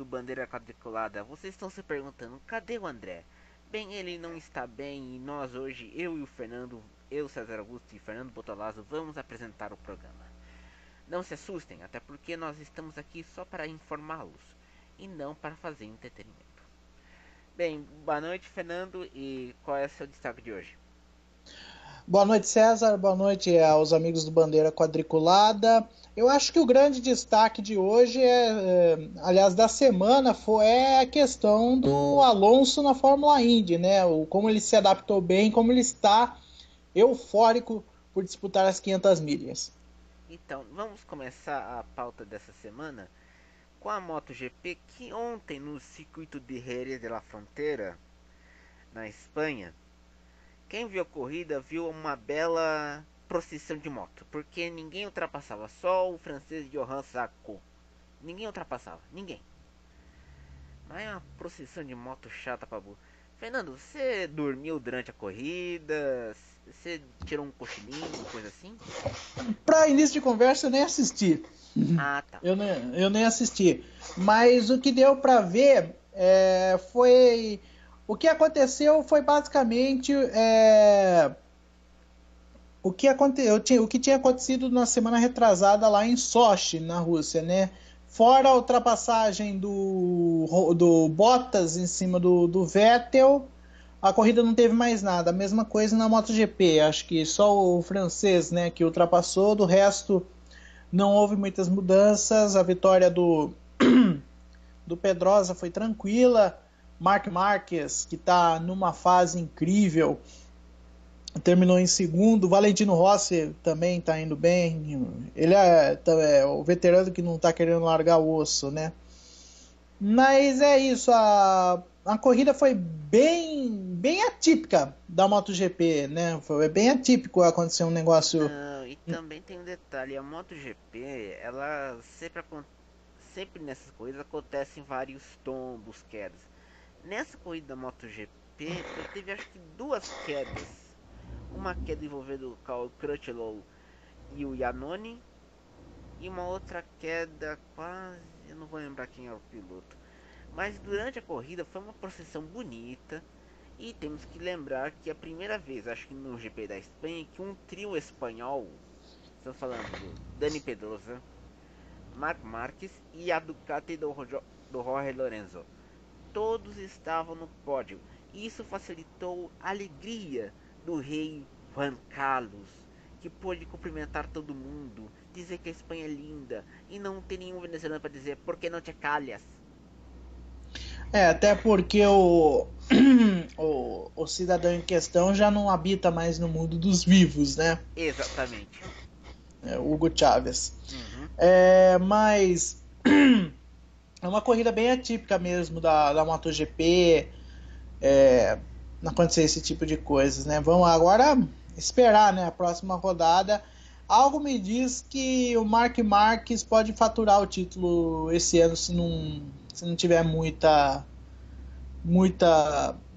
do Bandeira Quadriculada, vocês estão se perguntando, cadê o André? Bem, ele não está bem e nós hoje, eu e o Fernando, eu, César Augusto e Fernando Botolazzo, vamos apresentar o programa. Não se assustem, até porque nós estamos aqui só para informá-los e não para fazer entretenimento. Bem, boa noite, Fernando, e qual é o seu destaque de hoje? Boa noite, César. Boa noite aos amigos do Bandeira Quadriculada. Eu acho que o grande destaque de hoje aliás, da semana, foi a questão do Alonso na Fórmula Indy, né? Como ele se adaptou bem, como ele está eufórico por disputar as 500 milhas. Então, vamos começar a pauta dessa semana com a MotoGP que ontem no circuito de Jerez de la Frontera, na Espanha, quem viu a corrida viu uma bela procissão de moto, porque ninguém ultrapassava, só o francês Johan Zarco. Ninguém ultrapassava, ninguém. Mas é uma procissão de moto chata pra burro. Fernando, você dormiu durante a corrida? Você tirou um cochilinho, coisa assim? Para início de conversa, eu nem assisti. Ah, tá. Eu nem assisti. Mas o que deu para ver foi. O que aconteceu foi basicamente o que tinha acontecido na semana retrasada lá em Sochi, na Rússia, né? Fora a ultrapassagem do Bottas em cima do Vettel, a corrida não teve mais nada. A mesma coisa na MotoGP. Acho que só o francês, né, que ultrapassou. Do resto, não houve muitas mudanças. A vitória do Pedrosa foi tranquila. Marc Marquez, que está numa fase incrível, terminou em segundo. Valentino Rossi também está indo bem. Ele é o veterano que não está querendo largar o osso, né? Mas é isso. A corrida foi bem atípica da MotoGP, né? Foi bem atípico acontecer um negócio. Não, e também tem um detalhe, a MotoGP, ela sempre nessas corridas acontecem vários tombos, quedas. Nessa corrida da MotoGP, teve acho que duas quedas. Uma queda envolvendo o Carl Crutchlow e o Iannone, e uma outra queda quase, eu não vou lembrar quem é o piloto. Mas durante a corrida foi uma procissão bonita. E temos que lembrar que é a primeira vez, acho que no GP da Espanha, que um trio espanhol, estamos falando do Dani Pedrosa, Marc Marques e a Ducati do Jorge Lorenzo, todos estavam no pódio. Isso facilitou a alegria do rei Juan Carlos, que pôde cumprimentar todo mundo, dizer que a Espanha é linda e não tem nenhum venezuelano para dizer por que não te calhas. Até porque o cidadão em questão já não habita mais no mundo dos vivos, né? Exatamente. Hugo Chávez. Uhum. Mas é uma corrida bem atípica mesmo da MotoGP. Não acontecer esse tipo de coisas, né? Vamos agora esperar, né? A próxima rodada. Algo me diz que o Marc Marques pode faturar o título esse ano se não tiver muita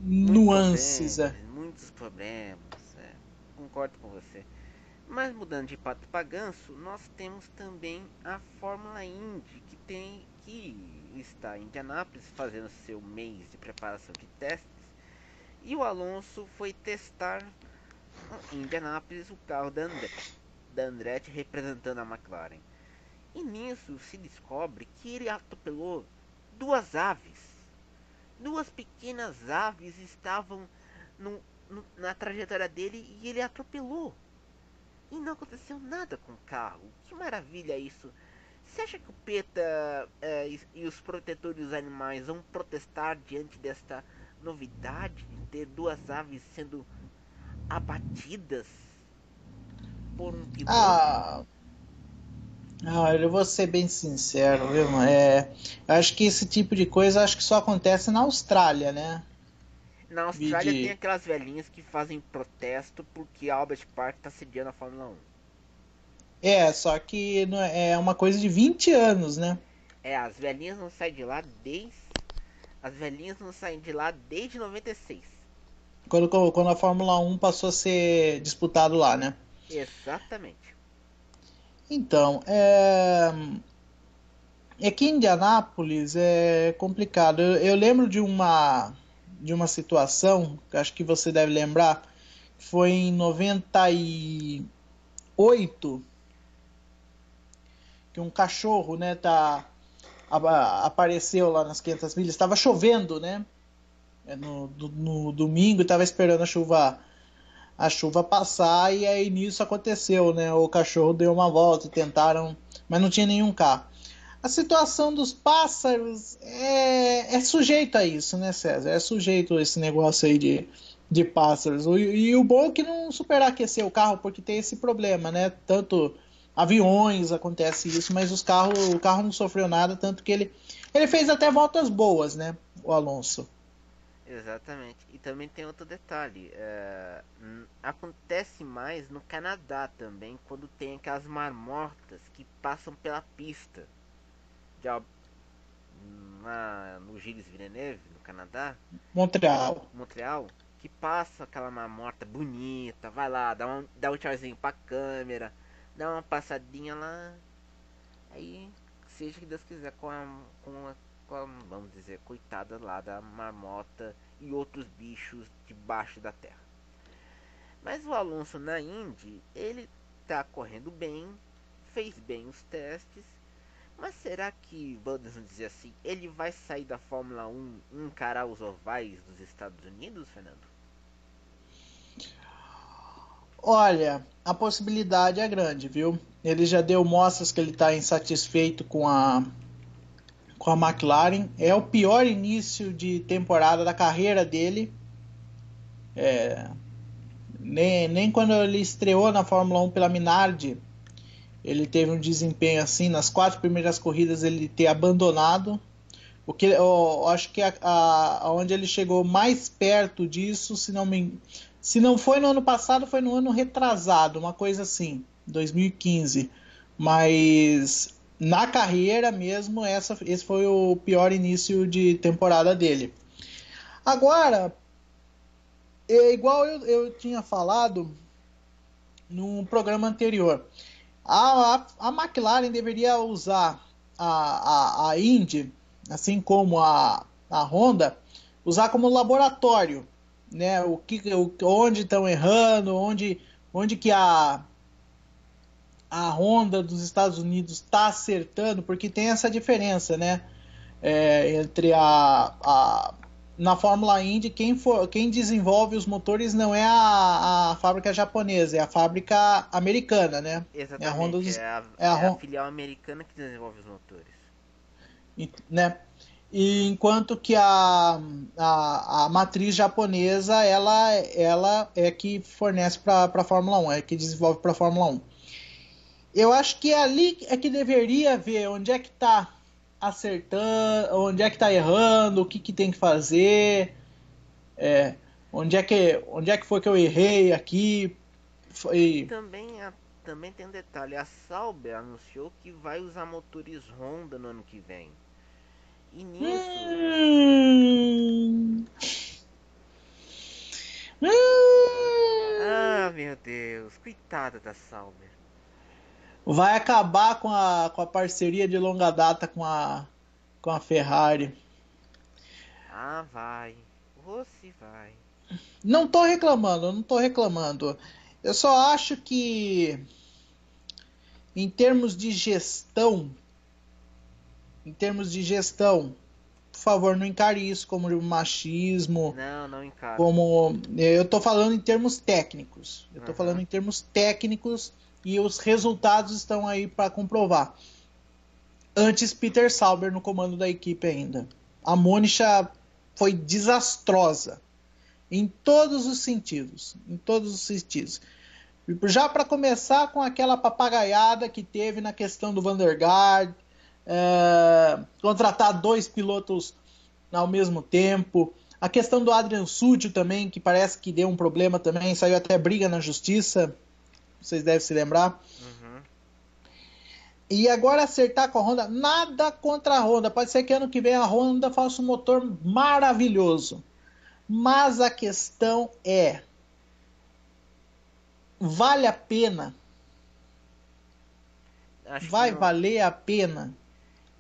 nuances. Muitos problemas, concordo com você. Mas mudando de pato para ganso, nós temos também a Fórmula Indy, que está em Indianápolis fazendo seu mês de preparação de testes. E o Alonso foi testar em Indianápolis o carro da Andretti representando a McLaren. E nisso se descobre que ele atropelou duas aves. Duas pequenas aves estavam na trajetória dele e ele atropelou. E não aconteceu nada com o carro. Que maravilha isso. Você acha que o PETA e os protetores dos animais vão protestar diante desta novidade de ter duas aves sendo abatidas por um piloto? Ah, eu vou ser bem sincero, viu? Acho que esse tipo de coisa acho que só acontece na Austrália, né? Na Austrália tem De, aquelas velhinhas que fazem protesto porque Albert Park está sediando a Fórmula 1. só que é uma coisa de 20 anos, né? As velhinhas não saem de lá desde. As velhinhas não saem de lá desde 96. Quando a Fórmula 1 passou a ser disputado lá, né? Exatamente. Então, É que Indianápolis é complicado. Eu lembro de uma situação, que acho que você deve lembrar, foi em 98, que um cachorro, né, apareceu lá nas 500 milhas. Estava chovendo, né? No domingo, estava esperando a chuva passar e aí nisso aconteceu, né? O cachorro deu uma volta, tentaram, mas não tinha nenhum carro. A situação dos pássaros é sujeito a isso, né, César? É sujeito a esse negócio aí de pássaros. E o bom é que não superaquecer o carro, porque tem esse problema, né? Tanto aviões acontece isso, mas o carro não sofreu nada, tanto que ele fez até voltas boas, né? O Alonso. Exatamente. E também tem outro detalhe. Acontece mais no Canadá também, quando tem aquelas marmotas que passam pela pista. Já no Gilles Villeneuve, no Canadá, Montreal. Montreal, que passa aquela marmota bonita, vai lá, dá um tchauzinho pra câmera, dá uma passadinha lá. Aí, seja que Deus quiser, vamos dizer, coitada lá da marmota e outros bichos debaixo da terra. Mas o Alonso na Indy, ele tá correndo bem, fez bem os testes, mas será que, vamos dizer assim, ele vai sair da Fórmula 1 e encarar os ovais dos Estados Unidos, Fernando? Olha, a possibilidade é grande, viu? Ele já deu mostras que ele está insatisfeito com a McLaren. É o pior início de temporada da carreira dele. Nem quando ele estreou na Fórmula 1 pela Minardi, ele teve um desempenho assim. Nas 4 primeiras corridas ele ter abandonado. O que eu acho que onde ele chegou mais perto disso, se não foi no ano passado, foi no ano retrasado, uma coisa assim, 2015. Mas na carreira mesmo, esse foi o pior início de temporada dele. Agora, é igual eu tinha falado no programa anterior, a McLaren deveria usar a Indy, assim como a Honda, usar como laboratório, né? Onde estão errando, onde que a Honda dos Estados Unidos está acertando, porque tem essa diferença, né? Entre na Fórmula Indy, quem desenvolve os motores não é a fábrica japonesa, é a fábrica americana, né? É a Honda Exatamente, é a, é a Hon- filial americana que desenvolve os motores. né? E enquanto que a matriz japonesa, ela é que fornece para a Fórmula 1, é que desenvolve para a Fórmula 1. Eu acho que é ali é que deveria ver onde é que está acertando, onde é que está errando, o que, que tem que fazer, é, onde é que foi que eu errei aqui. E Foi, também tem um detalhe, a Sauber anunciou que vai usar motores Honda no ano que vem. E nisso, hum, hum, meu Deus, coitada da Sauber. vai acabar com a parceria de longa data com a Ferrari. Vai. Você vai. Não tô reclamando, não tô reclamando. Eu só acho que em termos de gestão, em termos de gestão, por favor, não encare isso como machismo, Não, não encaro. como eu tô falando em termos técnicos. Eu tô falando Aham. em termos técnicos e os resultados estão aí para comprovar. Antes Peter Sauber no comando da equipe ainda. A Mônica foi desastrosa em todos os sentidos, em todos os sentidos. Já para começar com aquela papagaiada que teve na questão do Vandergaard, contratar 2 pilotos ao mesmo tempo, a questão do Adrian Sutil também, que parece que deu um problema também, saiu até briga na justiça, vocês devem se lembrar. Uhum. E agora acertar com a Honda, nada contra a Honda, pode ser que ano que vem a Honda faça um motor maravilhoso, mas a questão é, vale a pena? Acho que Vai não. valer a pena?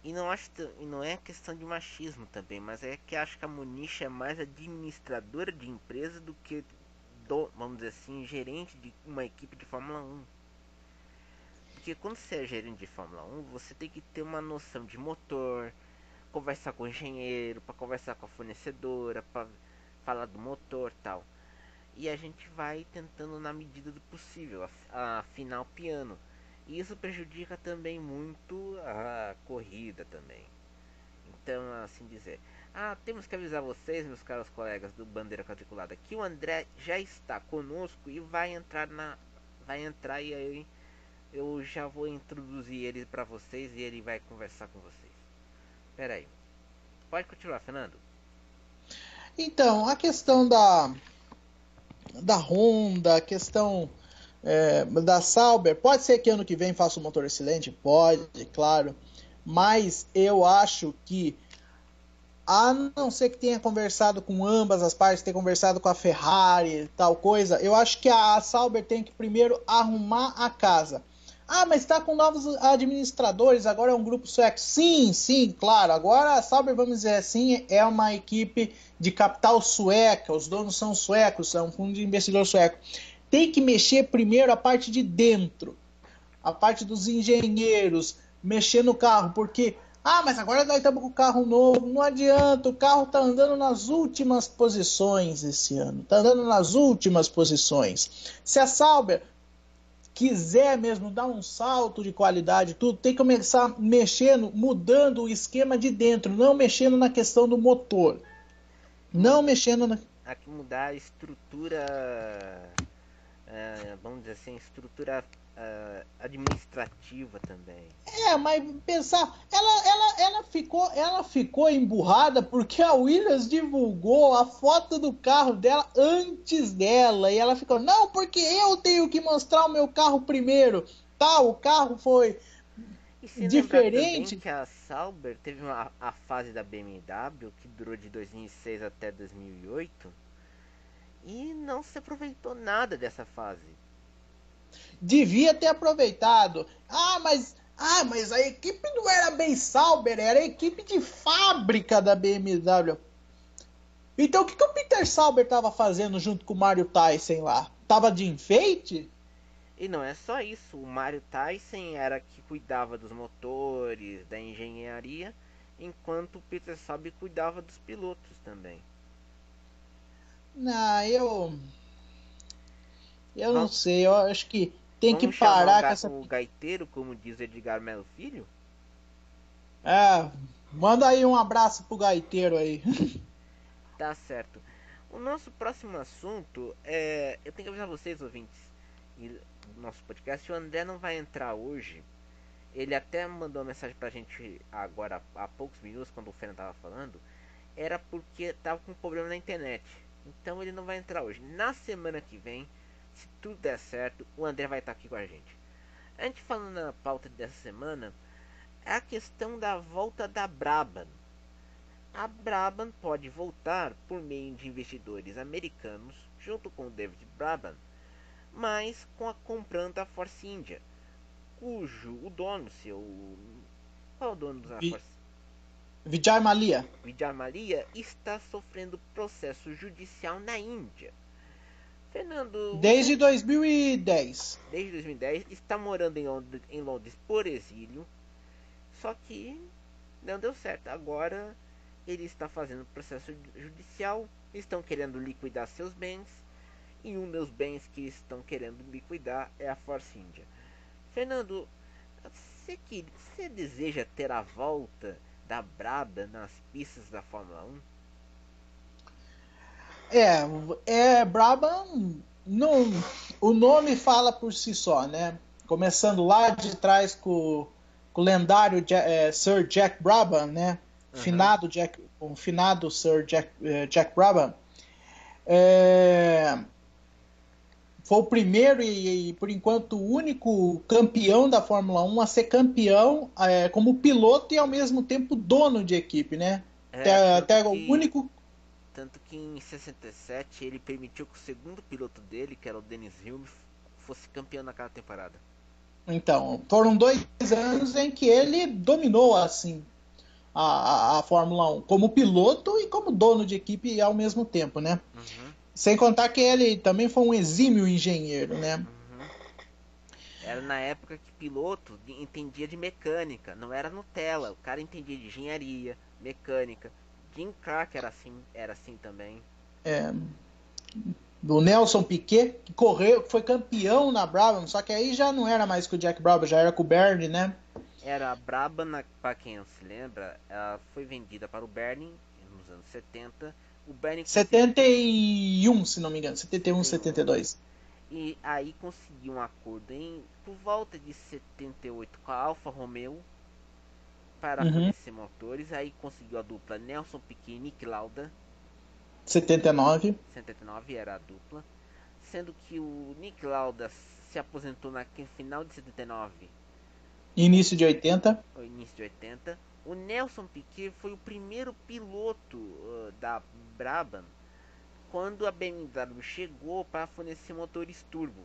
E não é questão de machismo também, mas é que acho que a Muniz é mais administradora de empresa do que vamos dizer assim, gerente de uma equipe de Fórmula 1. Porque quando você é gerente de Fórmula 1, você tem que ter uma noção de motor, conversar com o engenheiro, para conversar com a fornecedora, para falar do motor, tal. E a gente vai tentando na medida do possível afinar o piano. E isso prejudica também muito a corrida também. Então, assim dizer, temos que avisar vocês, meus caros colegas do Bandeira Quadriculada, que o André já está conosco e vai entrar e aí eu já vou introduzir ele para vocês e ele vai conversar com vocês. Pera aí. Pode continuar, Fernando. Então, a questão da Honda, a questão da Sauber, pode ser que ano que vem faça um motor excelente? Pode, claro. Mas eu acho que, a não ser que tenha conversado com ambas as partes, tenha conversado com a Ferrari, tal coisa, eu acho que a Sauber tem que primeiro arrumar a casa. Mas está com novos administradores, agora é um grupo sueco. Sim, sim, claro. Agora a Sauber, vamos dizer assim, é uma equipe de capital sueca, os donos são suecos, é um fundo de investidor sueco. Tem que mexer primeiro a parte de dentro, a parte dos engenheiros, mexer no carro, porque mas agora nós estamos com o carro novo, não adianta, o carro está andando nas últimas posições esse ano, está andando nas últimas posições. Se a Sauber quiser mesmo dar um salto de qualidade, tudo, tem que começar mexendo, mudando o esquema de dentro, não mexendo na questão do motor. Não mexendo na... Aqui mudar a estrutura, vamos dizer assim, estrutura administrativa também. Mas pensar, ela ficou emburrada porque a Williams divulgou a foto do carro dela antes dela. E ela ficou, não, porque eu tenho que mostrar o meu carro primeiro. Tá, o carro foi E diferente. Que a Sauber teve a fase da BMW que durou de 2006 até 2008 e não se aproveitou nada dessa fase. Devia ter aproveitado. Mas a equipe não era bem Sauber, era a equipe de fábrica da BMW. Então o que o Peter Sauber estava fazendo junto com o Mario Tyson lá? Tava de enfeite? E não é só isso, o Mario Tyson era que cuidava dos motores, da engenharia, enquanto o Peter Sauber cuidava dos pilotos também. Não, eu não Vamos, sei, eu acho que tem que vamos chamar parar com essa... o gaiteiro, como diz Edgar Melo Filho? Manda aí um abraço pro gaiteiro aí. Tá certo. O nosso próximo assunto é... Eu tenho que avisar vocês, ouvintes, do nosso podcast, o André não vai entrar hoje. Ele até mandou uma mensagem pra gente agora, há poucos minutos, quando o Fernando tava falando. Era porque tava com um problema na internet. Então ele não vai entrar hoje. Na semana que vem, se tudo der certo, o André vai estar aqui com a gente. A gente falando na pauta dessa semana, é a questão da volta da Brabham. A Brabham pode voltar por meio de investidores americanos, junto com o David Brabham, mas comprando a Force India, cujo o dono, qual é o dono da Force? Vijay Mallya. Vijay Mallya está sofrendo processo judicial na Índia. Fernando, Desde 2010. Desde 2010, está morando em Londres por exílio, só que não deu certo. Agora ele está fazendo processo judicial, estão querendo liquidar seus bens, e um dos bens que estão querendo liquidar é a Force India. Fernando, você deseja ter a volta da Brabham nas pistas da Fórmula 1? Brabham, não, o nome fala por si só, né? Começando lá de trás com o lendário Sir Jack Brabham, né? O finado Sir Jack Brabham. Foi o primeiro e, por enquanto, o único campeão da Fórmula 1 a ser campeão como piloto e, ao mesmo tempo, dono de equipe, né? Até o único... Tanto que em 67 ele permitiu que o segundo piloto dele, que era o Dennis Hulme, fosse campeão naquela temporada. Então, foram 2 anos em que ele dominou, assim, a Fórmula 1, como piloto e como dono de equipe ao mesmo tempo, né? Uhum, Sem contar que ele também foi um exímio engenheiro, né? uhum. Era na época que piloto entendia de mecânica, não era Nutella. O cara entendia de engenharia, mecânica. Jim Clark era assim também. É, do Nelson Piquet, que correu, que foi campeão na Brabham, só que aí já não era mais com o Jack Brabham, já era com o Bernie, né? Era a Brabham, para quem não se lembra, ela foi vendida para o Bernie nos anos 70. O Bernie conseguiu 71, se não me engano, 71, 71. 72. E aí conseguiu um acordo por volta de 78 com a Alfa Romeo para Uhum. fornecer motores. Aí conseguiu a dupla Nelson Piquet e Nick Lauda. 79. 79 era a dupla. Sendo que o Nick Lauda se aposentou no final de 79, Início de 80. ou início de 80. O Nelson Piquet foi o primeiro piloto da Brabham quando a BMW chegou para fornecer motores turbo.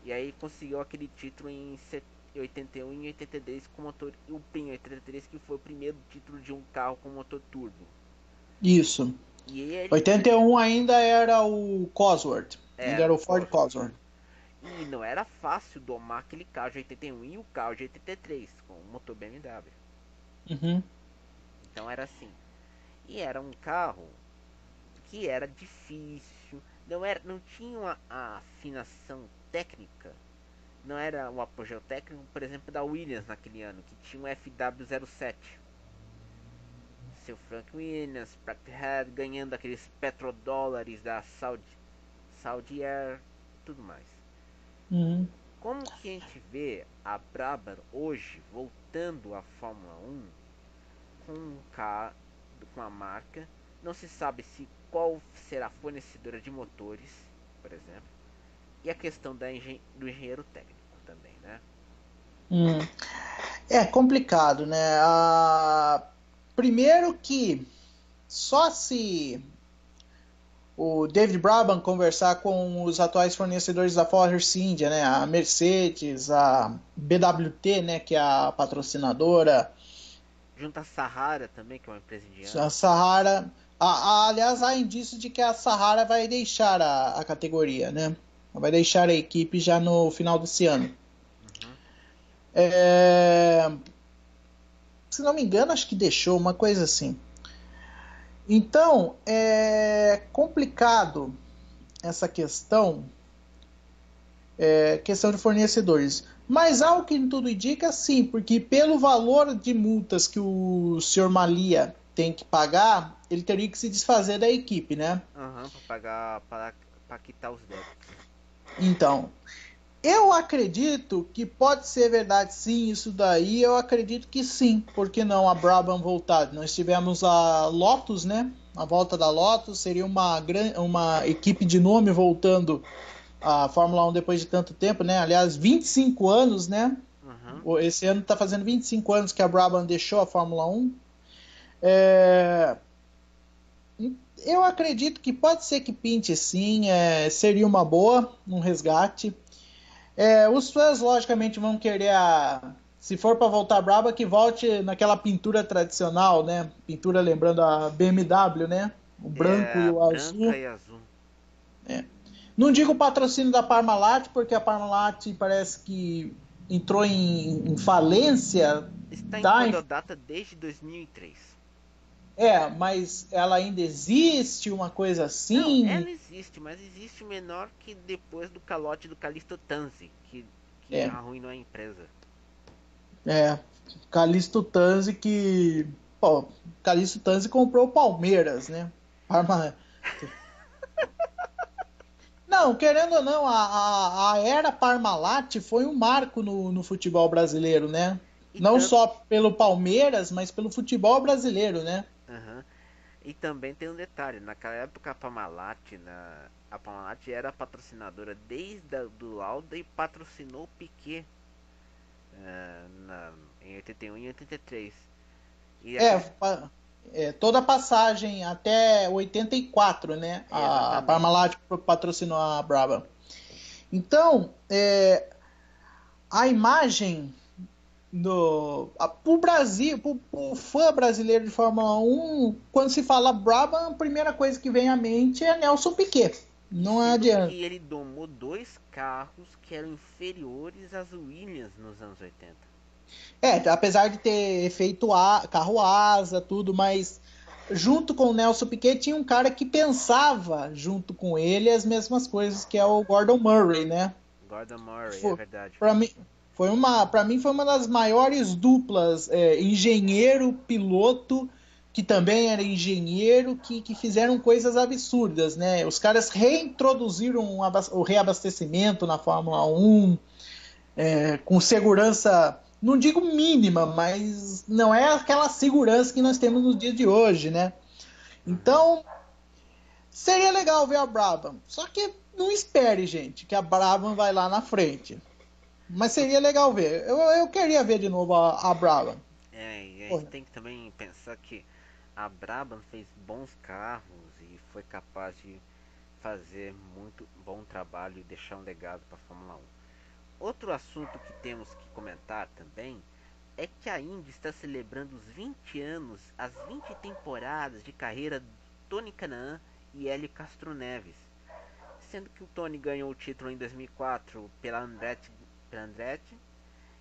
E aí conseguiu aquele título em 81 e 82 com motor o PIN 83, que foi o primeiro título de um carro com motor turbo. Isso. E ele 81 ainda era o Cosworth. Ainda era era o o Ford Cosworth. Cosworth. E não era fácil domar aquele carro de 81 e o carro de 83 com o motor BMW. Uhum. Então era assim. E era um carro que era difícil, não tinha uma afinação técnica, não era o apogeu técnico, por exemplo, da Williams naquele ano, que tinha um FW07. Seu Frank Williams, Pratt ganhando aqueles petrodólares da Saudi Air, tudo mais. Uhum. Como que a gente vê a Brabham hoje voltando à Fórmula 1 com um carro, com a marca? Não se sabe se qual será a fornecedora de motores, por exemplo, e a questão do engenheiro técnico também, né? Hum. É complicado, né? Primeiro que só se o David Brabham conversar com os atuais fornecedores da Force India, né? A Mercedes, a BWT, né? Que é a patrocinadora, Junto a Sahara também, que é uma empresa a indiana. Sahara. Aliás, há indício de que a Sahara vai deixar a categoria, né? Vai deixar a equipe já no final desse ano. Uhum. É, se não me engano, acho que deixou uma coisa assim. Então, é complicado essa questão de fornecedores. Mas ao que tudo indica, sim, porque pelo valor de multas que o senhor Malia tem que pagar, ele teria que se desfazer da equipe, né? Uhum, para pagar, para quitar os débitos. Então, eu acredito que pode ser verdade sim, isso daí, eu acredito que sim. Por que não a Brabham voltar? Nós tivemos a Lotus, né? A volta da Lotus seria uma equipe de nome voltando à Fórmula 1 depois de tanto tempo, né? Aliás, 25 anos, né? Uhum. Esse ano está fazendo 25 anos que a Brabham deixou a Fórmula 1. É, eu acredito que pode ser que pinte sim, seria uma boa, um resgate. Os fãs, logicamente, vão querer se for para voltar braba, que volte naquela pintura tradicional, né? Pintura lembrando a BMW, né? O branco e É o branca azul. e azul. É. Não digo o patrocínio da Parmalat, porque a Parmalat parece que entrou em falência, Está em tá? Cododata desde 2003. Mas ela ainda existe, uma coisa Não, assim. ela existe, mas existe menor que depois do calote do Calisto Tanzi, que É, arruinou a empresa. é. Calixto Tanzi que. Pô, Calixto Tanzi comprou o Palmeiras, né? Parma... Não, querendo ou não, a era Parmalat foi um marco no futebol brasileiro, né? E, Não tam, só pelo Palmeiras, mas pelo futebol brasileiro, né? uhum. E também tem um detalhe, naquela época a Parmalat era patrocinadora desde do Lauda e patrocinou o Piquet em 81 e 83. E É, aquele, toda a passagem até 84, né? A exatamente. Parmalat patrocinou a Brabham. Então, a imagem Pro Brasil, pro fã brasileiro de Fórmula 1, quando se fala Brabham, a primeira coisa que vem à mente é Nelson Piquet. Não Sendo adianta. que ele domou dois carros que eram inferiores às Williams nos anos 80. Apesar de ter feito carro asa, tudo, mas junto com o Nelson Piquet tinha um cara que pensava junto com ele as mesmas coisas, que é o Gordon Murray, né? Gordon Murray, é verdade. Para mim, para mim foi uma das maiores duplas, engenheiro-piloto, que também era engenheiro, que fizeram coisas absurdas, né? Os caras reintroduziram o reabastecimento na Fórmula 1, com segurança, não digo mínima, mas não é aquela segurança que nós temos nos dias de hoje, né? Então, seria legal ver a Brabham. Só que não espere, gente, que a Brabham vai lá na frente. Mas seria legal ver. Eu queria ver de novo a Brabham. E a gente tem que também pensar que a Brabham fez bons carros e foi capaz de fazer muito bom trabalho e deixar um legado para a Fórmula 1. Outro assunto que temos que comentar também é que a Indy está celebrando os 20 anos, as 20 temporadas de carreira de Tony Kanaan e Hélio Castro Neves. Sendo que o Tony ganhou o título em 2004 pela Andretti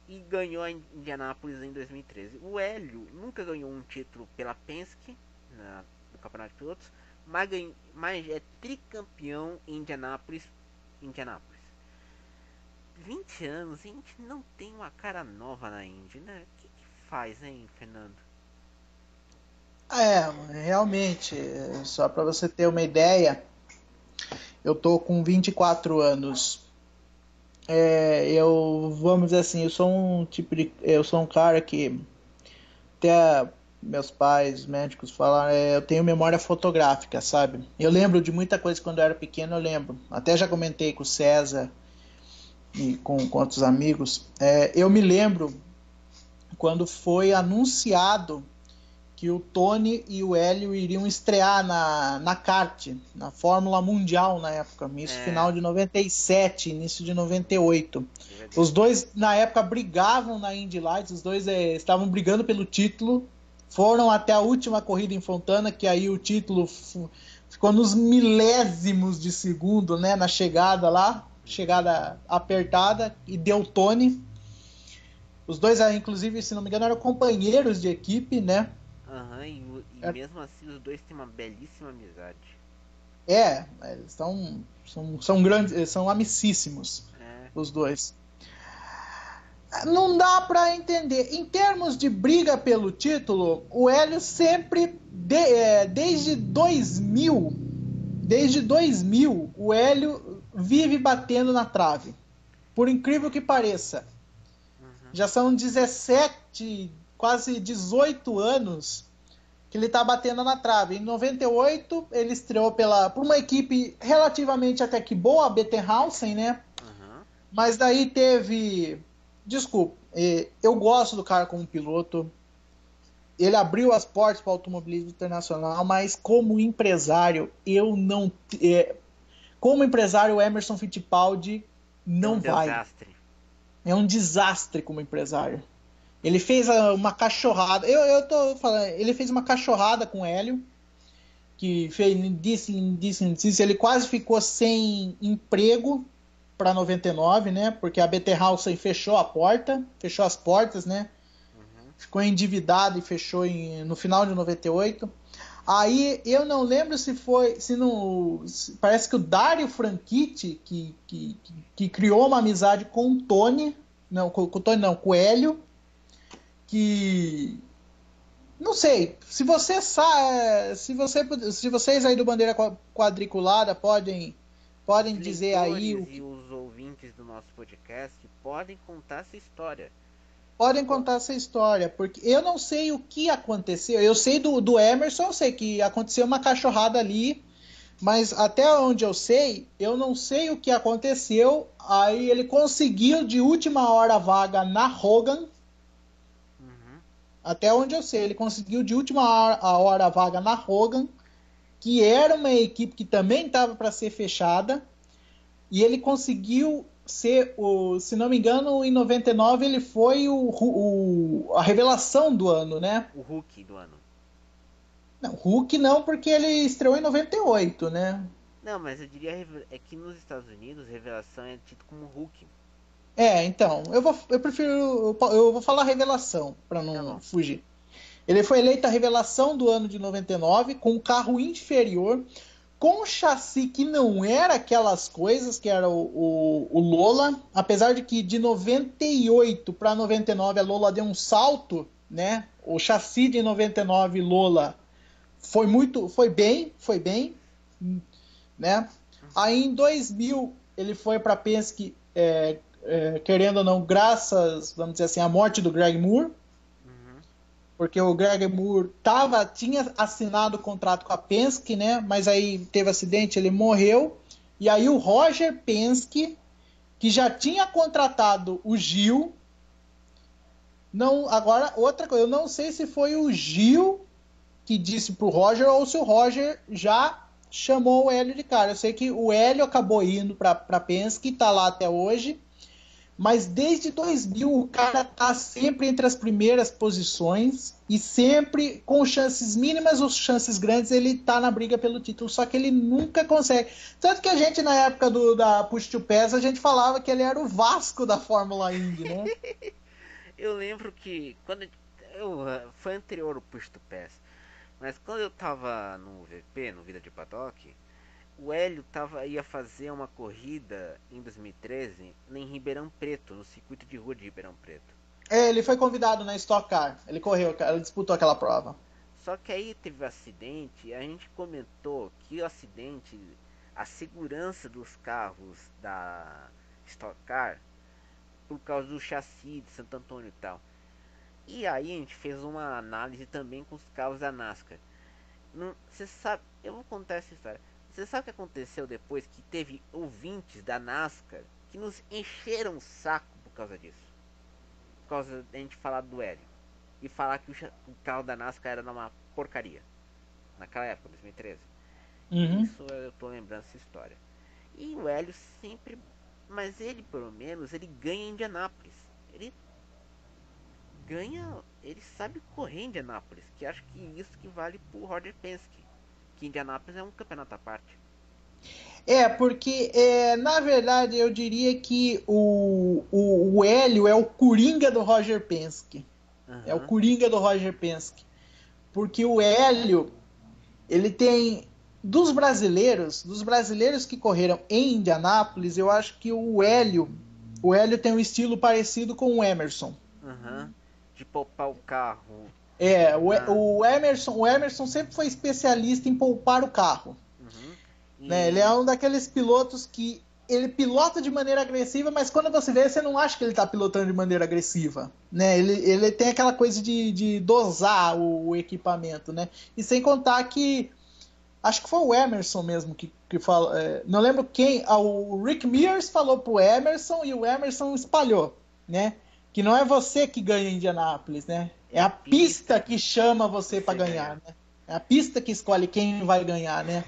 e ganhou a Indianápolis em 2013. O Hélio nunca ganhou um título pela Penske no Campeonato de Pilotos, mas é tricampeão em Indianápolis. 20 anos, a gente não tem uma cara nova na Indy, né? O que faz, hein, Fernando? Realmente, só para você ter uma ideia, eu tô com 24 anos. Vamos dizer assim, eu sou um cara que até meus pais médicos falaram, eu tenho memória fotográfica, sabe? Eu lembro de muita coisa quando eu era pequeno, eu lembro. Até já comentei com o César e com outros amigos. Eu me lembro quando foi anunciado que o Tony e o Hélio iriam estrear na kart, na Fórmula Mundial na época, isso final de 97, início de 98. Os dois na época brigavam na Indy Lights, os dois estavam brigando pelo título, foram até a última corrida em Fontana, que aí o título ficou nos milésimos de segundo, né, na chegada lá, chegada apertada, e deu Tony. Os dois, inclusive, se não me engano, eram companheiros de equipe, né? E mesmo assim os dois têm uma belíssima amizade. Eles são grandes, são amicíssimos, os dois. Não dá pra entender. Em termos de briga pelo título, o Hélio sempre, desde 2000, o Hélio vive batendo na trave. Por incrível que pareça. Já são 17, quase 18 anos que ele está batendo na trave. Em 98, ele estreou por uma equipe relativamente até que boa, a Bettenhausen, né? Mas daí teve... Desculpa, eu gosto do cara como piloto. Ele abriu as portas para o automobilismo internacional, mas como empresário, eu não... como empresário, o Emerson Fittipaldi não vai. Desastre. É um desastre como empresário. Ele fez uma cachorrada. Eu tô falando, ele fez uma cachorrada com o Hélio, que disse, ele quase ficou sem emprego para 99, né? Porque a Bettenhausen fechou as portas, né? Ficou endividado e fechou no final de 98. Aí eu não lembro parece que o Dario Franchitti que criou uma amizade com o Tony, com o Hélio, que não sei, se vocês aí do Bandeira Quadriculada podem dizer aí e os ouvintes do nosso podcast podem contar essa história. Porque eu não sei o que aconteceu. Eu sei do Emerson, eu sei que aconteceu uma cachorrada ali, mas até onde eu sei, eu não sei o que aconteceu. Aí ele conseguiu de última hora a vaga na Hogan. Até onde eu sei, ele conseguiu de última hora a vaga na Hogan, que era uma equipe que também estava para ser fechada, e ele conseguiu ser se não me engano, em 99 ele foi a revelação do ano, né? O Hulk do ano. Não, Hulk não, porque ele estreou em 98, né? Não, mas eu diria é que nos Estados Unidos revelação é tido como Hulk. Então, eu prefiro, eu vou falar revelação, para Tá não bom. fugir. Ele foi eleito a revelação do ano de 99, com um carro inferior, com um chassi que não era aquelas coisas, que era o Lola, apesar de que de 98 para 99 a Lola deu um salto, né? O chassi de 99 Lola foi bem, né? Aí em 2000 ele foi para Penske, querendo ou não, graças, vamos dizer assim, à morte do Greg Moore, Uhum. porque o Greg Moore tinha assinado o contrato com a Penske, né? Mas aí teve acidente, ele morreu. E aí o Roger Penske, que já tinha contratado o Gil, não, agora outra coisa, eu não sei se foi o Gil que disse pro Roger ou se o Roger já chamou o Hélio de cara. Eu sei que o Hélio acabou indo para Penske, tá lá até hoje. Mas desde 2000 o cara tá sempre entre as primeiras posições e sempre com chances mínimas ou chances grandes ele tá na briga pelo título, só que ele nunca consegue. Tanto que a gente na época da Push to Pass a gente falava que ele era o Vasco da Fórmula Indy, né? Eu lembro que quando foi anterior ao Push to Pass, mas quando eu tava no VP, no Vida de Paddock, o Hélio ia fazer uma corrida em 2013 em Ribeirão Preto, no circuito de rua de Ribeirão Preto. Ele foi convidado na Stock Car, ele correu, ele disputou aquela prova. Só que aí teve um acidente e a gente comentou que o acidente, a segurança dos carros da Stock Car, por causa do chassi de Santo Antônio e tal. E aí a gente fez uma análise também com os carros da NASCAR. Você sabe, eu vou contar essa história. Você sabe o que aconteceu depois que teve ouvintes da NASCAR que nos encheram o saco por causa disso? Por causa da gente falar do Hélio. E falar que o carro da NASCAR era uma porcaria. Naquela época, 2013. Uhum. Isso eu tô lembrando essa história. E o Hélio sempre. Mas ele, pelo menos, ele ganha em Indianápolis. Ele ganha. Ele sabe correr em Indianápolis. Que acho que isso que vale pro Roger Penske. Que Indianápolis é um campeonato à parte. Porque na verdade eu diria que o Hélio é o Coringa do Roger Penske. É o Aham. Coringa do Roger Penske. Porque o Hélio, ele tem dos brasileiros que correram em Indianápolis, eu acho que o Hélio tem um estilo parecido com o Emerson. Aham. De poupar o carro. Na. O Emerson sempre foi especialista em poupar o carro. Uhum. Né? Ele é E. um daqueles pilotos que ele pilota de maneira agressiva, mas quando você vê, você não acha que ele está pilotando de maneira agressiva. Né? Ele tem aquela coisa de dosar o equipamento. Né? E sem contar que acho que foi o Emerson mesmo que falou. Não lembro quem. O Rick Mears falou pro Emerson e o Emerson espalhou, né? Que não é você que ganha em Indianápolis, né? É É a a pista pista que que chama você para você ganhar, ganha. né? É a pista que escolhe quem vai ganhar, né?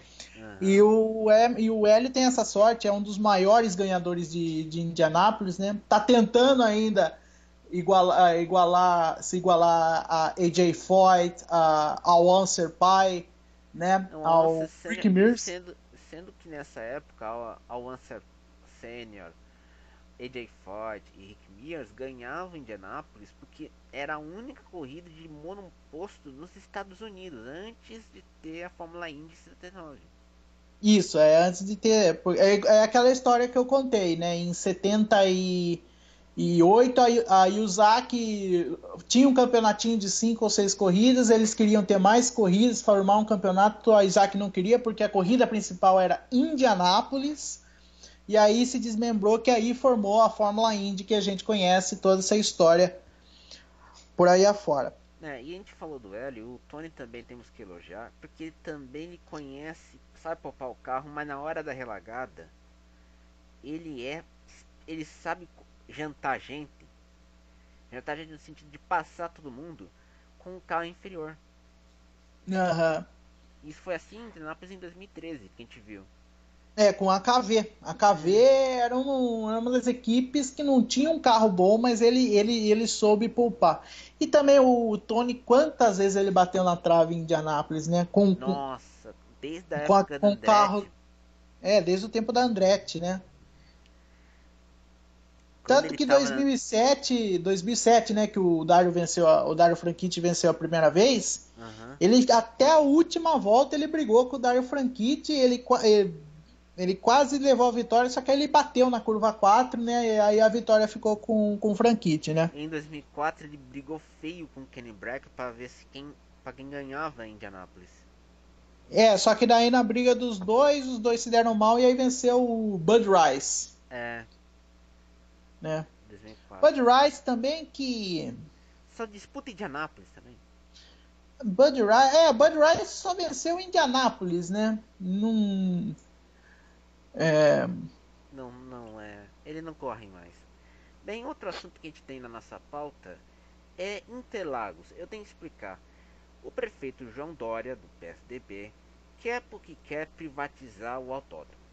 E Aham. o Hélio tem essa sorte, é um dos maiores ganhadores de Indianápolis, né? Tá tentando ainda se igualar a AJ Foyt, ao Anser Pai, né? Não, a Onça Ao Sênior. Rick E Mears. sendo que nessa época a Onça Sênior, AJ Ford e Rick Mears ganhavam Indianápolis porque era a única corrida de monoposto nos Estados Unidos antes de ter a Fórmula Indy 79. Isso, antes de ter. É aquela história que eu contei, né? Em 78, a Yuzaki tinha um campeonatinho de 5 ou 6 corridas, eles queriam ter mais corridas, formar um campeonato, a Yuzaki não queria, porque a corrida principal era Indianápolis, e aí se desmembrou que aí formou a Fórmula Indy, que a gente conhece toda essa história por aí afora. E a gente falou do Hélio, o Tony também temos que elogiar, porque ele também ele conhece, sabe poupar o carro, mas na hora da relagada, ele é, ele sabe jantar gente, jantar gente no sentido de passar todo mundo com o carro inferior. Aham. Isso foi assim em Indianápolis em 2013, que a gente viu. Com a KV. A KV era uma das equipes que não tinha um carro bom, mas ele soube poupar. E também o Tony, quantas vezes ele bateu na trave em Indianápolis, né? Nossa, desde a época do Com carro. Andretti, Desde o tempo da Andretti, né? quando Tanto ele que tava 2007, né, que o Dario venceu, o Dario Franchitti venceu a primeira vez, Aham. ele até a última volta ele brigou com o Dario Franchitti, ele quase levou a vitória, só que ele bateu na curva 4, né, e aí a vitória ficou com o Franchitti, né? Em 2004 ele brigou feio com o Kenny Brack para ver se para quem ganhava em Indianápolis. Só que daí na briga dos dois, os dois se deram mal e aí venceu o Bud Rice, É, né? 2004. Bud Rice também que Só disputa Indianápolis também. Bud Rice só venceu em Indianápolis, né? É, Não, não é. Ele não corre mais. Bem, outro assunto que a gente tem na nossa pauta é Interlagos. Eu tenho que explicar. O prefeito João Dória, do PSDB, quer porque quer privatizar o autódromo.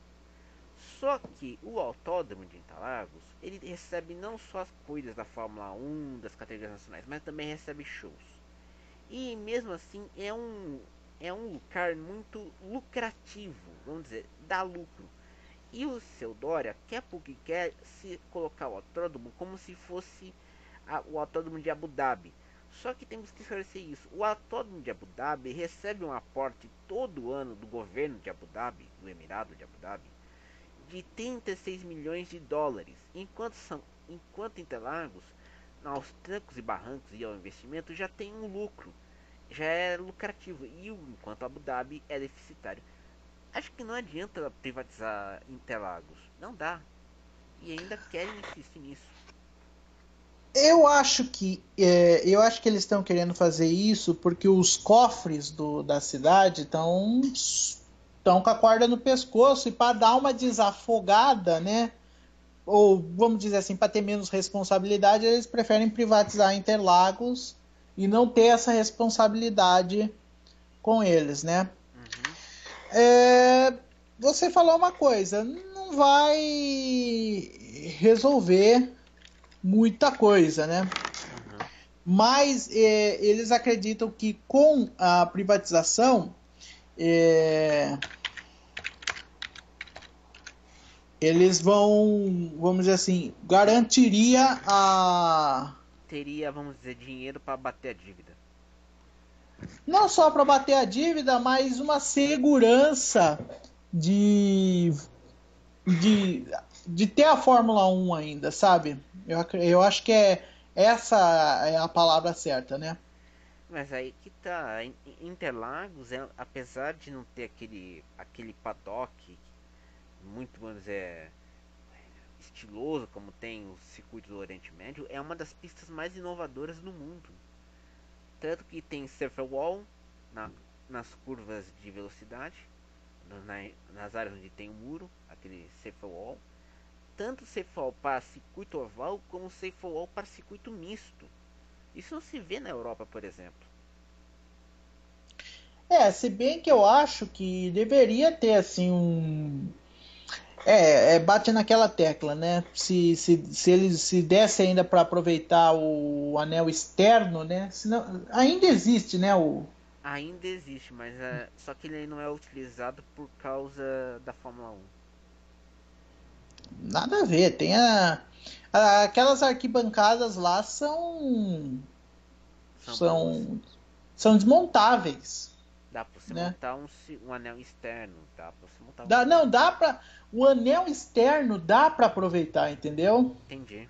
Só que o autódromo de Interlagos, ele recebe não só as coisas da Fórmula 1, das categorias nacionais, mas também recebe shows. E mesmo assim é um lugar muito lucrativo, vamos dizer, dá lucro. E o seu Dória quer porque quer se colocar o autódromo como se fosse o autódromo de Abu Dhabi. Só que temos que esclarecer isso. O autódromo de Abu Dhabi recebe um aporte todo ano do governo de Abu Dhabi, do Emirado de Abu Dhabi, de 36 milhões de dólares, enquanto Interlagos, aos trancos e barrancos e ao investimento, já tem um lucro, já é lucrativo, e enquanto Abu Dhabi é deficitário. Acho que não adianta privatizar Interlagos, não dá, e ainda querem insistir nisso. eu acho que eles estão querendo fazer isso porque os cofres da cidade estão com a corda no pescoço e para dar uma desafogada, né? Ou vamos dizer assim, para ter menos responsabilidade, eles preferem privatizar Interlagos e não ter essa responsabilidade com eles, né? Uhum. Você falou uma coisa, não vai resolver muita coisa, né? Uhum. Mas eles acreditam que com a privatização eles vamos dizer assim, garantiria Teria, vamos dizer, dinheiro para bater a dívida. não só para bater a dívida, mas uma segurança de, de, de ter a Fórmula 1 ainda, sabe? Eu acho que essa é a palavra certa, né? Mas aí que tá, Interlagos, apesar de não ter aquele paddock muito, vamos dizer, estiloso como tem o circuito do Oriente Médio, é uma das pistas mais inovadoras do mundo. Tanto que tem surfer wall na, nas curvas de velocidade, nas áreas onde tem o muro, aquele surfer wall. Tanto surfer wall para circuito oval como surfer wall para circuito misto. Isso não se vê na Europa, por exemplo. Se bem que eu acho que deveria ter assim um. Bate naquela tecla, né? Se eles se desse ainda para aproveitar o anel externo, né? Senão, ainda existe, né? Ainda existe, mas só que ele não é utilizado por causa da Fórmula 1. Nada a ver. Tem aquelas arquibancadas lá São boas. são, são desmontáveis, Dá pra você né? montar um anel externo. Dá pra você montar um Não, externo. dá para o anel externo dá para aproveitar, entendeu? Entendi,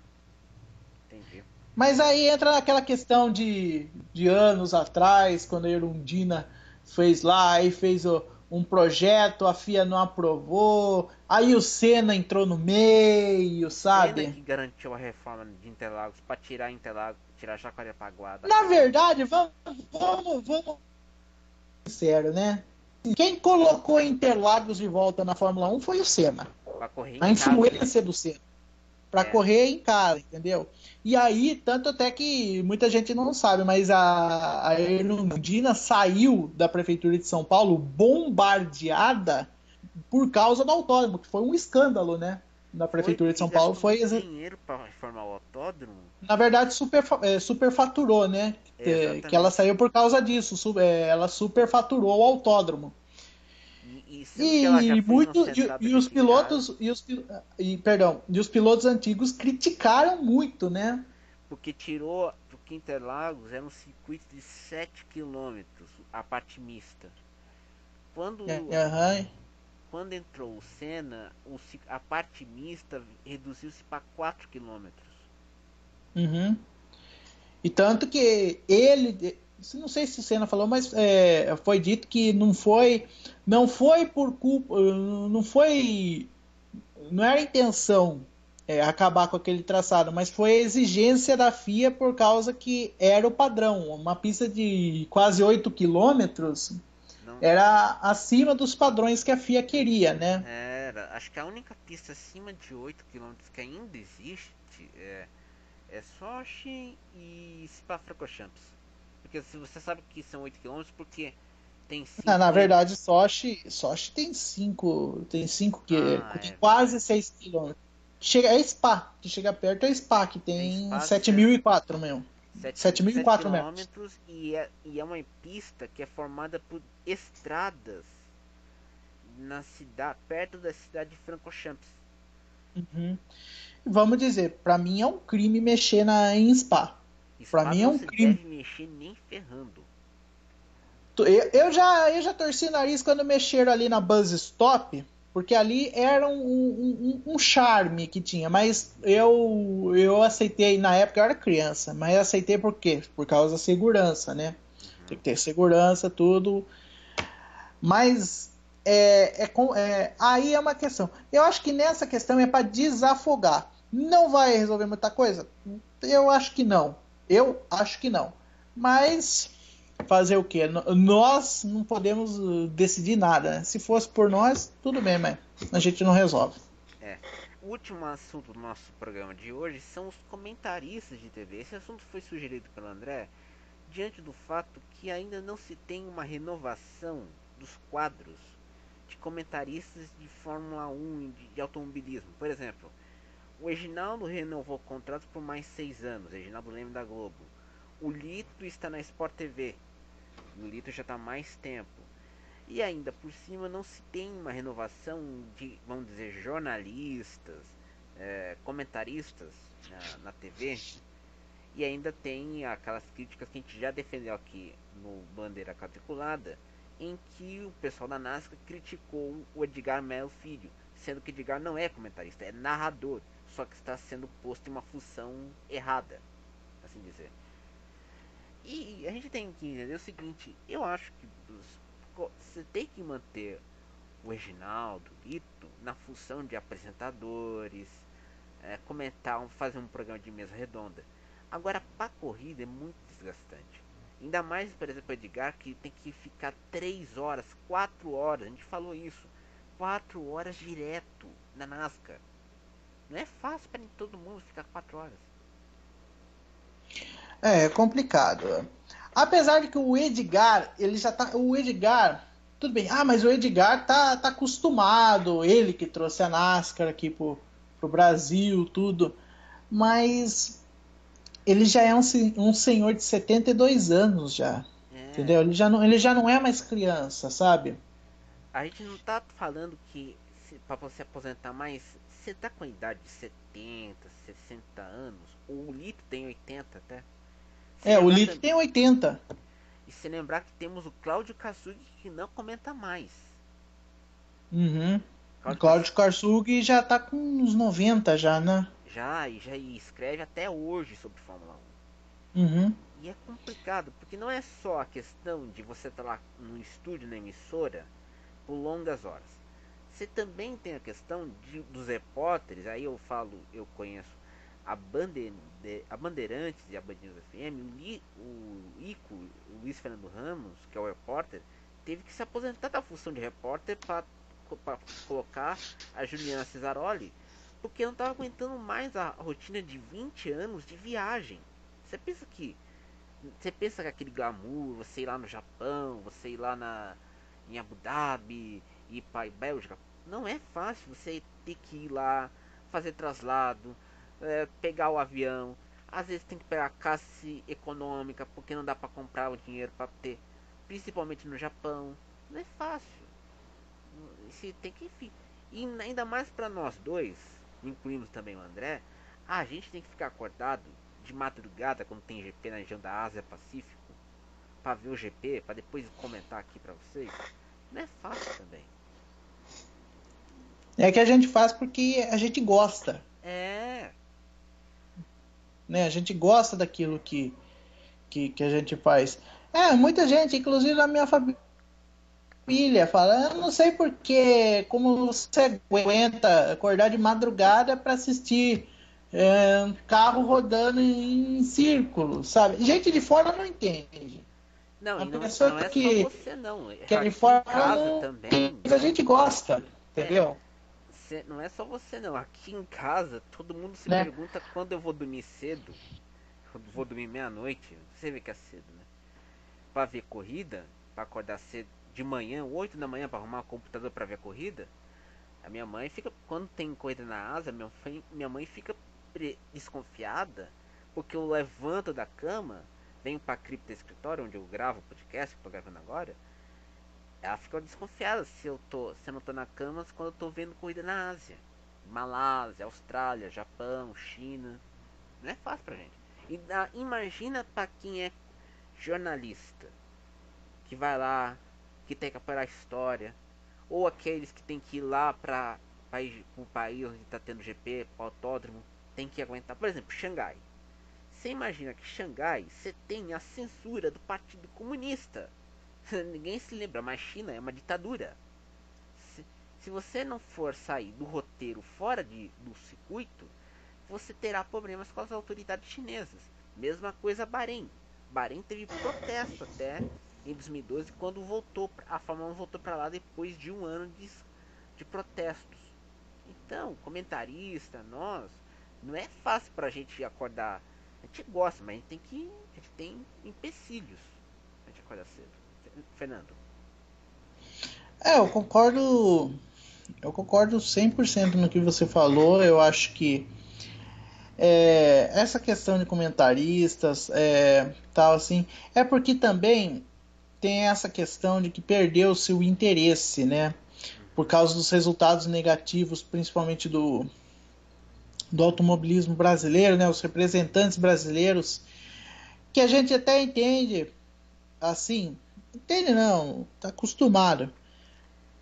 entendi. Mas aí entra naquela questão de anos atrás, quando a Erundina fez lá, aí fez um projeto, a FIA não aprovou, aí o Senna entrou no meio, Cena sabe? que garantiu a reforma de Interlagos pra tirar Interlagos, tirar Jacarepaguá da Na Fórmula 1. verdade, vamos sério, né? Quem colocou Interlagos de volta na Fórmula 1 foi o Senna. Pra correr em A casa. influência do Senna. Para É, correr em casa, entendeu? E aí, tanto até que muita gente não sabe, mas a Erundina saiu da prefeitura de São Paulo bombardeada por causa do autódromo, que foi um escândalo, né? Na Foi prefeitura de porque São Paulo gastou foi, muito dinheiro para reformar o autódromo. na verdade, superfaturou, né? Que ela Exatamente. saiu por causa disso, ela superfaturou o autódromo. E sendo que ela já E foi muito inocentada de cara, e os pilotos antigos criticaram muito, né? porque tirou, porque Interlagos era um circuito de 7 quilômetros, a parte mista. Quando, Aham. quando entrou o Senna, a parte mista reduziu-se para 4 quilômetros. Uhum. E tanto que ele, não sei se o Senna falou, mas foi dito que não foi por culpa, não era a intenção acabar com aquele traçado, mas foi a exigência da FIA por causa que era o padrão. Uma pista de quase 8 quilômetros Não era acima dos padrões que a FIA queria, né? era. Acho que a única pista acima de 8 quilômetros que ainda existe é Sochi e Spa-Francorchamps. Porque se você sabe que são 8 quilômetros, porque tem Na 5 verdade, Sochi tem Ah, tem é quase verdade. 6 quilômetros. Chega, é Spa, que chega perto é Spa, que É tem espaço 7.004 mesmo. 7 7.004 metros. quilômetros e é uma pista que é formada por estradas na cidade, perto da cidade de Francorchamps. Uhum. Vamos dizer, pra mim é um crime mexer em Spa. Pra Spa mim é não um se crime. deve mexer nem ferrando. Eu já torci o nariz quando mexeram ali na Buzz Stop, porque ali era um charme que tinha, mas eu aceitei, na época eu era criança, mas eu aceitei por quê? Por causa da segurança, né? Tem Uhum. que ter segurança, tudo, mas aí é uma questão. Eu acho que nessa questão é para desafogar. Não vai resolver muita coisa? Eu acho que não. Eu acho que não. Mas fazer o quê? Nós não podemos decidir nada, né? Se fosse por nós, tudo bem, mas a gente não resolve. É. O último assunto do nosso programa de hoje são os comentaristas de TV. Esse assunto foi sugerido pelo André diante do fato que ainda não se tem uma renovação dos quadros de comentaristas de Fórmula 1 e de automobilismo. Por exemplo, o Reginaldo renovou o contrato por mais 6 anos, Reginaldo Leme da Globo. O Lito está na Sport TV, o Lito já está há mais tempo. E ainda por cima não se tem uma renovação de, vamos dizer, jornalistas, comentaristas na TV. E ainda tem aquelas críticas que a gente já defendeu aqui no Bandeira Quadriculada, em que o pessoal da NASCAR criticou o Edgar Melo Filho, sendo que Edgar não é comentarista, é narrador, só que está sendo posto em uma função errada, assim dizer. E a gente tem que entender o seguinte, eu acho que você tem que manter o Reginaldo, o Lito, na função de apresentadores, comentar, fazer um programa de mesa redonda. Agora, para corrida é muito desgastante. Ainda mais, por exemplo, o Edgar, que tem que ficar 3 horas, 4 horas, a gente falou isso, 4 horas direto na NASCAR. Não é fácil para todo mundo ficar 4 horas. É complicado. Apesar de que o Edgar, ele já tá. O Edgar, tudo bem. Ah, mas o Edgar tá acostumado. Ele que trouxe a NASCAR aqui pro Brasil, tudo. Mas ele já é um senhor de 72 anos já. É, Entendeu? Ele já não é mais criança, sabe? a gente não tá falando que para você aposentar mais, você tá com a idade de 70, 60 anos, o Lito tem 80 até. Se É, o lembrar Lito também, tem 80. e se lembrar que temos o Cláudio Kasugi que não comenta mais. Uhum. O Cláudio Claudio Karsug já tá com uns 90 já, né? já escreve até hoje sobre Fórmula 1. Uhum. E é complicado, porque não é só a questão de você estar lá no estúdio, na emissora, por longas horas. Você também tem a questão dos repórteres, aí eu falo, eu conheço a Bandeirantes e a Band News FM, o Ico, o Luiz Fernando Ramos, que é o repórter, teve que se aposentar da função de repórter para colocar a Juliana Cesaroli, porque não estava aguentando mais a rotina de 20 anos de viagem. Você pensa que aquele glamour, você ir lá no Japão, você ir lá em Abu Dhabi, ir para Bélgica. Não é fácil você ter que ir lá, fazer traslado, pegar o avião. Às vezes tem que pegar a classe econômica porque não dá para comprar o dinheiro para ter, principalmente no Japão. Não é fácil. Você tem que e ainda mais para nós dois, incluindo também o André, a gente tem que ficar acordado de madrugada quando tem GP na região da Ásia Pacífico para ver o GP, para depois comentar aqui para vocês. Não é fácil também. É que a gente faz porque a gente gosta. É. Né? A gente gosta daquilo que a gente faz. Muita gente, inclusive na minha família, fala, eu não sei porque, como você aguenta acordar de madrugada para assistir um carro rodando em círculo, sabe? Gente de fora não entende. Não, A e pessoa não é só que você não. é de Aqui em fora casa não, também. mas a gente gosta, entendeu? Não é só você não. Aqui em casa todo mundo se Né? pergunta quando eu vou dormir cedo. Eu vou dormir meia-noite. Você vê que é cedo, né? Pra ver corrida, pra acordar cedo de manhã, 8 da manhã, pra arrumar o computador pra ver a corrida. A minha mãe fica, quando tem corrida na asa, minha mãe fica desconfiada, porque eu levanto da cama, venho pra cripta escritório, onde eu gravo o podcast, que eu tô gravando agora. Ela fica desconfiada se eu não tô na cama quando eu tô vendo corrida na Ásia. Malásia, Austrália, Japão, China. Não é fácil pra gente. E imagina pra quem é jornalista, que vai lá, que tem que apurar a história, ou aqueles que tem que ir lá para o país onde está tendo GP, pro autódromo, tem que aguentar. Por exemplo, Xangai. Você imagina que Xangai você tem a censura do Partido Comunista. Ninguém se lembra, mas China é uma ditadura. Se, se você não for sair do roteiro fora do circuito, você terá problemas com as autoridades chinesas. Mesma coisa Bahrein. Bahrein teve protesto até em 2012 quando a Fórmula 1 voltou para lá depois de um ano de protestos. Então, comentarista, nós, não é fácil para a gente acordar. A gente gosta, mas a gente tem empecilhos a gente acordar cedo. Fernando. Eu concordo 100% no que você falou. Eu acho que essa questão de comentaristas, tal assim, é porque também tem essa questão de que perdeu-se o interesse, né? Por causa dos resultados negativos, principalmente do automobilismo brasileiro, né? Os representantes brasileiros, que a gente até entende, assim, entende não, tá acostumado,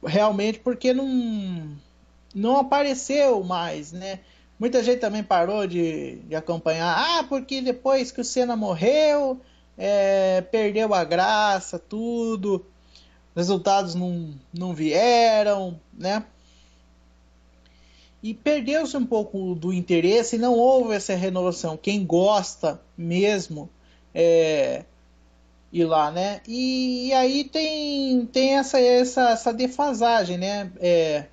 realmente, porque não apareceu mais, né? Muita gente também parou de acompanhar. Porque depois que o Senna morreu, perdeu a graça, tudo. Resultados não vieram, né? E perdeu-se um pouco do interesse e não houve essa renovação. Quem gosta mesmo ir lá, né? E aí tem essa defasagem, né?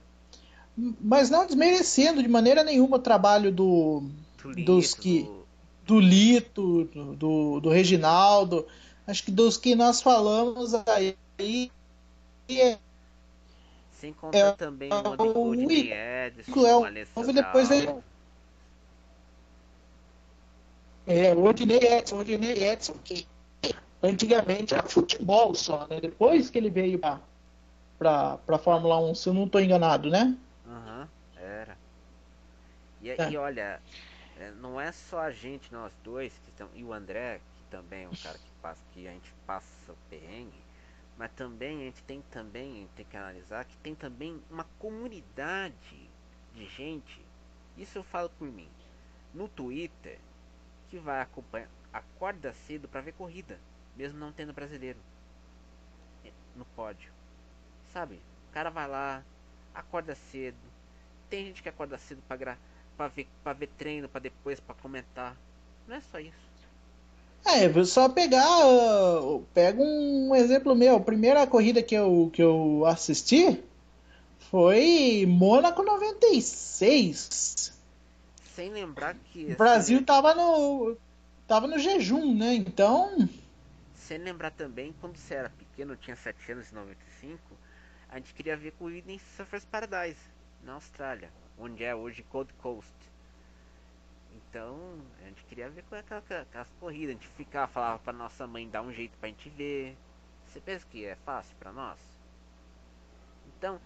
Mas não desmerecendo de maneira nenhuma o trabalho dos Tulito, que do Lito, do Reginaldo, acho que dos que nós falamos aí é, sem contar é também o o Odinei Ico, Edson, o e depois Alessandral. veio o Odinei Edson, que antigamente era futebol só, né? Depois que ele veio para Fórmula 1, se eu não estou enganado, né? Aham, era. É. E olha, não é só a gente, nós dois, que estão, e o André, que também é um cara que a gente passa o perrengue, mas também a gente tem que analisar que tem também uma comunidade de gente, isso eu falo por mim, no Twitter, que vai acompanhar, acorda cedo para ver corrida, mesmo não tendo brasileiro no pódio, sabe? O cara vai lá, acorda cedo, tem gente que acorda cedo pra ver treino, pra depois pra comentar. Não é só isso. Só pega um exemplo meu. A primeira corrida que eu assisti foi Mônaco 96. Sem lembrar O que. Brasil tava no jejum, né? Então, Sem lembrar também quando você era pequeno, tinha 7 anos em 95. A gente queria ver corrida em Surfers Paradise, na Austrália, onde é hoje Gold Coast. Então, a gente queria ver aquelas corridas, a gente ficava, falava pra nossa mãe dar um jeito pra gente ver. Você pensa que é fácil pra nós? Então,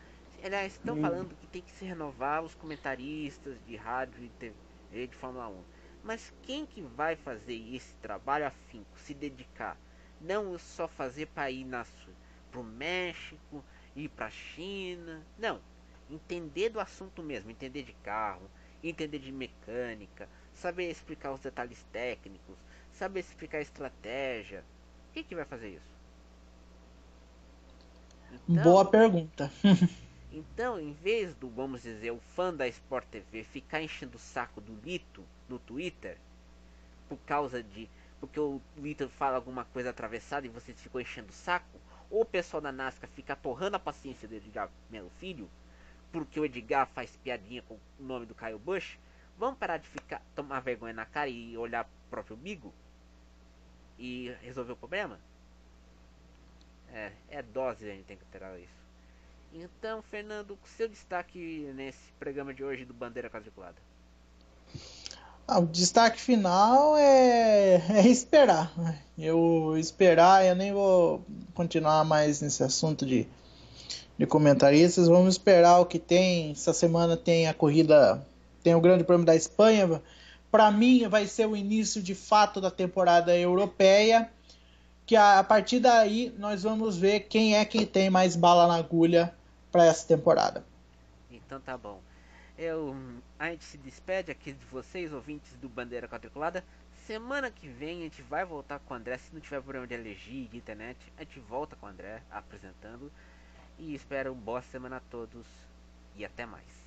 aliás, estão falando que tem que se renovar os comentaristas de rádio e TV de Fórmula 1. Mas quem que vai fazer esse trabalho afinco, se dedicar? Não só fazer para ir pro México, ir pra China. Não. Entender do assunto mesmo, entender de carro, entender de mecânica, saber explicar os detalhes técnicos, saber explicar a estratégia. Quem que vai fazer isso? Boa Então, pergunta. Então, em vez do, vamos dizer, o fã da Sport TV ficar enchendo o saco do Lito no Twitter, por causa de. Porque o Lito fala alguma coisa atravessada e vocês ficam enchendo o saco, ou o pessoal da NASCAR fica torrando a paciência do Edgar Melo Filho, porque o Edgar faz piadinha com o nome do Kyle Busch, vamos parar de ficar tomar vergonha na cara e olhar pro próprio umbigo e resolver o problema? É dose, a gente tem que alterar isso. Então, Fernando, seu destaque nesse programa de hoje do Bandeira Quadriculada? O destaque final é esperar. Eu esperar, eu nem vou continuar mais nesse assunto de comentaristas. Vamos esperar o que tem. Essa semana tem a corrida, tem o Grande Prêmio da Espanha. Para mim, vai ser o início de fato da temporada europeia. Que a partir daí nós vamos ver quem é que tem mais bala na agulha para essa temporada. Então tá bom. A gente se despede aqui de vocês, ouvintes do Bandeira Quadriculada. Semana que vem a gente vai voltar com o André. Se não tiver problema de alergia e de internet, a gente volta com o André apresentando. E espero uma boa semana a todos. E até mais.